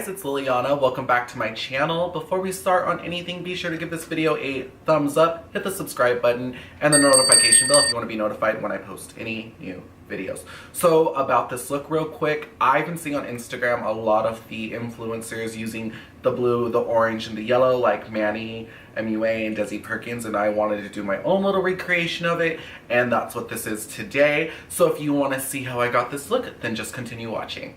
guys, it's Liliana. Welcome back to my channel. Before we start on anything, be sure to give this video a thumbs up, hit the subscribe button, and the notification bell if you want to be notified when I post any new videos. So about this look real quick, I've been seeing on Instagram a lot of the influencers using the blue, the orange, and the yellow like Manny, MUA, and Desi Perkins, and I wanted to do my own little recreation of it, and that's what this is today. So if you want to see how I got this look, then just continue watching.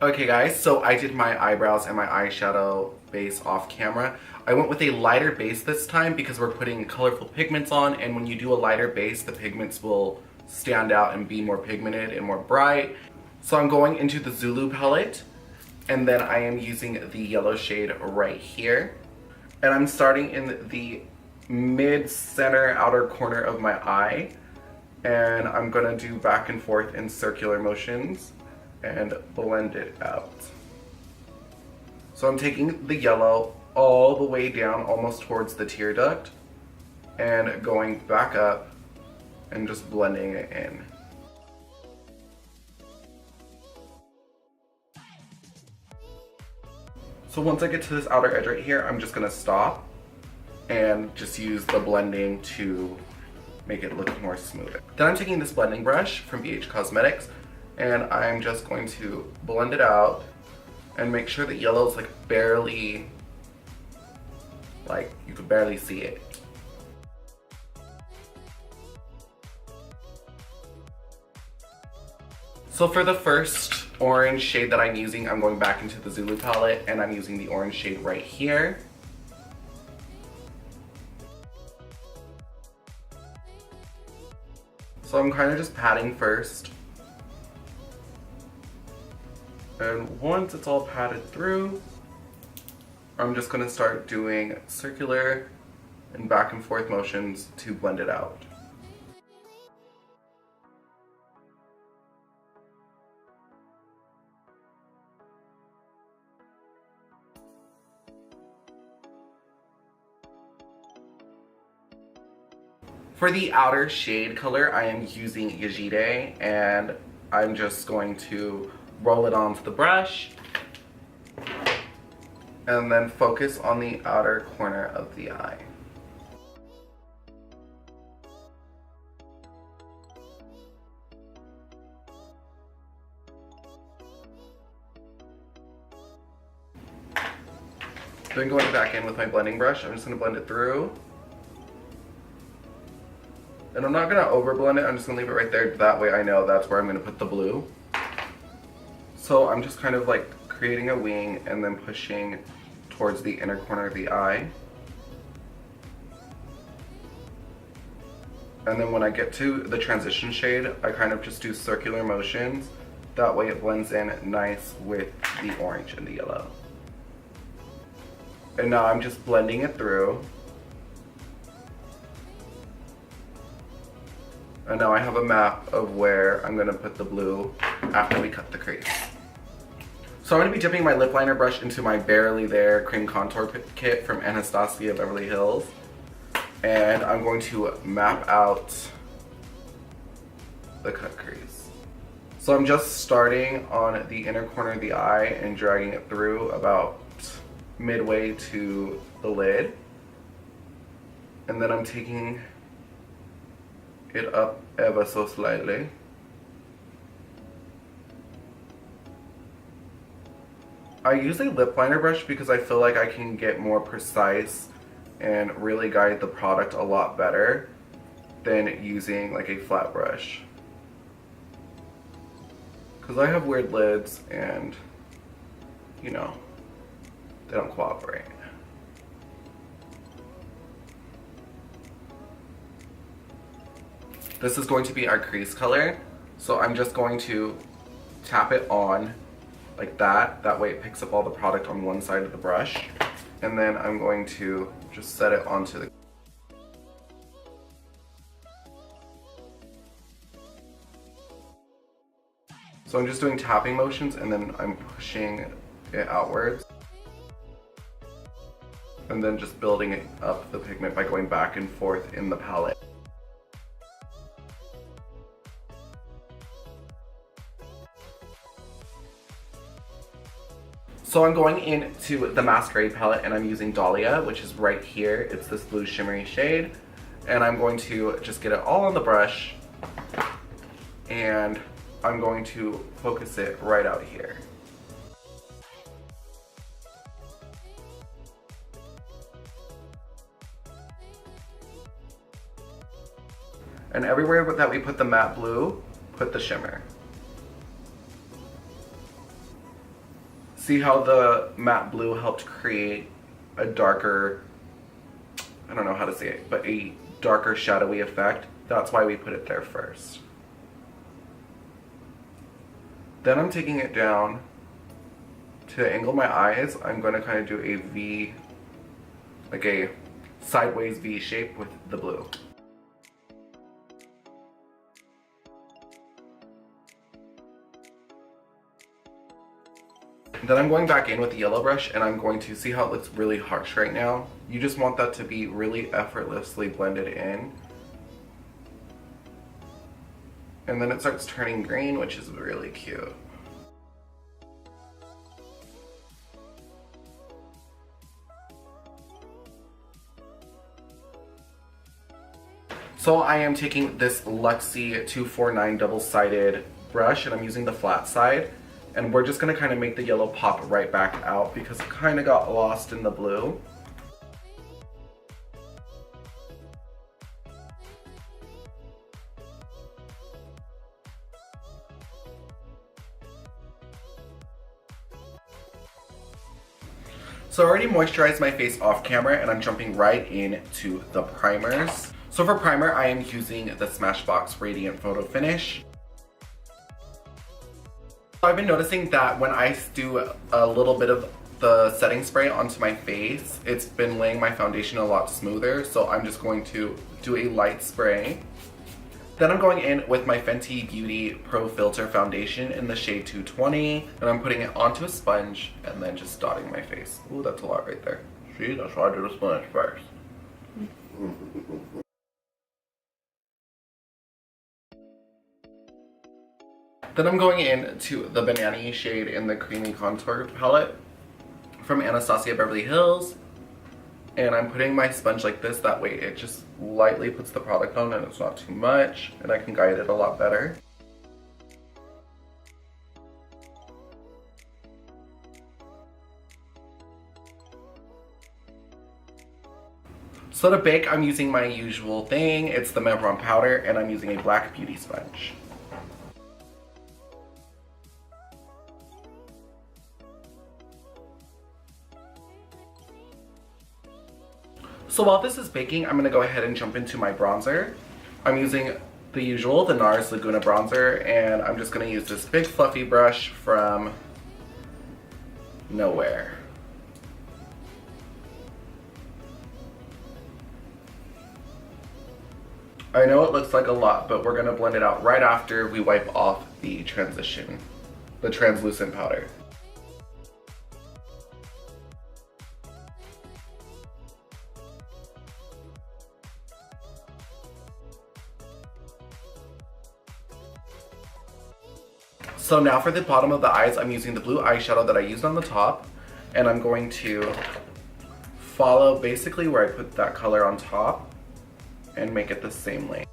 Okay guys, so I did my eyebrows and my eyeshadow base off camera. I went with a lighter base this time because we're putting colorful pigments on, and when you do a lighter base, the pigments will stand out and be more pigmented and more bright. So I'm going into the Zulu palette, and then I am using the yellow shade right here. And I'm starting in the mid-center outer corner of my eye, and I'm gonna do back and forth in circular motions and blend it out. So I'm taking the yellow all the way down almost towards the tear duct and going back up and just blending it in. So once I get to this outer edge right here, I'm just gonna stop and just use the blending to make it look more smooth. Then I'm taking this blending brush from BH Cosmetics, and I'm just going to blend it out and make sure the yellow is like barely, like you could barely see it. So for the first orange shade that I'm using, I'm going back into the Zulu palette and I'm using the orange shade right here. So I'm kind of just patting first. And once it's all patted through, I'm just going to start doing circular and back and forth motions to blend it out. For the outer shade color, I am using Yajide, and I'm just going to roll it onto the brush and then focus on the outer corner of the eye. Then going back in with my blending brush, I'm just going to blend it through. And I'm not going to overblend it, I'm just going to leave it right there, that way I know that's where I'm going to put the blue. So I'm just kind of like creating a wing and then pushing towards the inner corner of the eye. And then when I get to the transition shade, I kind of just do circular motions. That way it blends in nice with the orange and the yellow. And now I'm just blending it through. And now I have a map of where I'm going to put the blue after we cut the crease. So I'm going to be dipping my lip liner brush into my Barely There Cream Contour Kit from Anastasia, Beverly Hills. And I'm going to map out the cut crease. So I'm just starting on the inner corner of the eye and dragging it through about midway to the lid. And then I'm taking it up ever so slightly. I use a lip liner brush because I feel like I can get more precise and really guide the product a lot better than using like a flat brush. Because I have weird lids and, you know, they don't cooperate. This is going to be our crease color, so I'm just going to tap it on like that. That way it picks up all the product on one side of the brush. And then I'm going to just set it onto the... So I'm just doing tapping motions and then I'm pushing it outwards. And then just building up the pigment by going back and forth in the palette. So I'm going into the Masquerade palette and I'm using Dahlia, which is right here. It's this blue shimmery shade. And I'm going to just get it all on the brush. And I'm going to focus it right out here. And everywhere that we put the matte blue, put the shimmer. See how the matte blue helped create a darker, I don't know how to say it, but a darker shadowy effect? That's why we put it there first. Then I'm taking it down to angle my eyes. I'm going to kind of do a V, like a sideways V shape with the blue. Then I'm going back in with the yellow brush and I'm going to see how it looks really harsh right now. You just want that to be really effortlessly blended in. And then it starts turning green, which is really cute. So I am taking this Luxie 249 double-sided brush and I'm using the flat side. And we're just gonna kind of make the yellow pop right back out because it kind of got lost in the blue. So I already moisturized my face off camera and I'm jumping right into the primers. So for primer, I am using the Smashbox Radiant Photo Finish. I've been noticing that when I do a little bit of the setting spray onto my face, it's been laying my foundation a lot smoother, so I'm just going to do a light spray. Then I'm going in with my Fenty Beauty Pro Filter Foundation in the shade 220, and I'm putting it onto a sponge and then just dotting my face. Ooh, that's a lot right there. See, that's why I do the sponge first. Then I'm going in to the Banana shade in the Creamy Contour palette from Anastasia Beverly Hills. And I'm putting my sponge like this, that way it just lightly puts the product on and it's not too much, and I can guide it a lot better. So to bake, I'm using my usual thing. It's the Mevron powder and I'm using a black beauty sponge. So while this is baking, I'm going to go ahead and jump into my bronzer. I'm using the usual, the NARS Laguna bronzer, and I'm just going to use this big fluffy brush from Nowhere. I know it looks like a lot, but we're going to blend it out right after we wipe off the transition, the translucent powder. So now for the bottom of the eyes, I'm using the blue eyeshadow that I used on the top, and I'm going to follow basically where I put that color on top and make it the same length.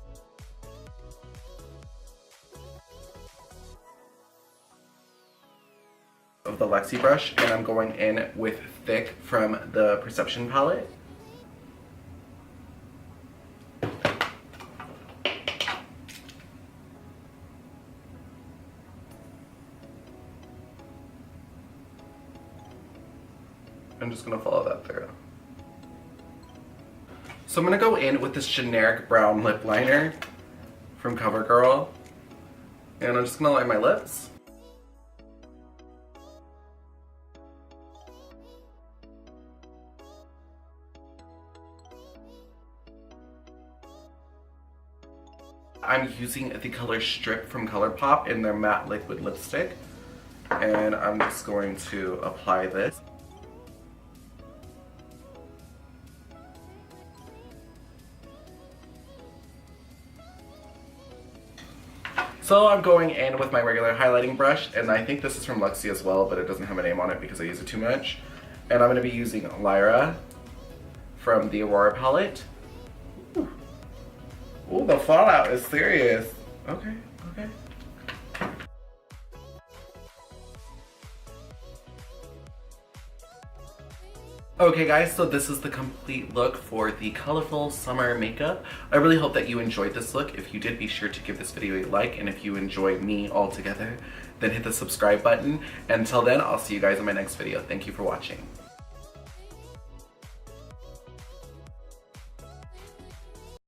Of the Luxie brush, and I'm going in with Thick from the Perception palette. I'm just going to follow that through. So I'm going to go in with this generic brown lip liner from CoverGirl. And I'm just going to line my lips. I'm using the color Strip from Colourpop in their matte liquid lipstick. And I'm just going to apply this. So I'm going in with my regular highlighting brush, and I think this is from Luxie as well, but it doesn't have a name on it because I use it too much. And I'm going to be using Lyra from the Aurora palette. Ooh, ooh, the fallout is serious. Okay, okay. Okay guys, so this is the complete look for the colorful summer makeup. I really hope that you enjoyed this look. If you did, be sure to give this video a like, and if you enjoy me all together, then hit the subscribe button. Until then, I'll see you guys in my next video. Thank you for watching.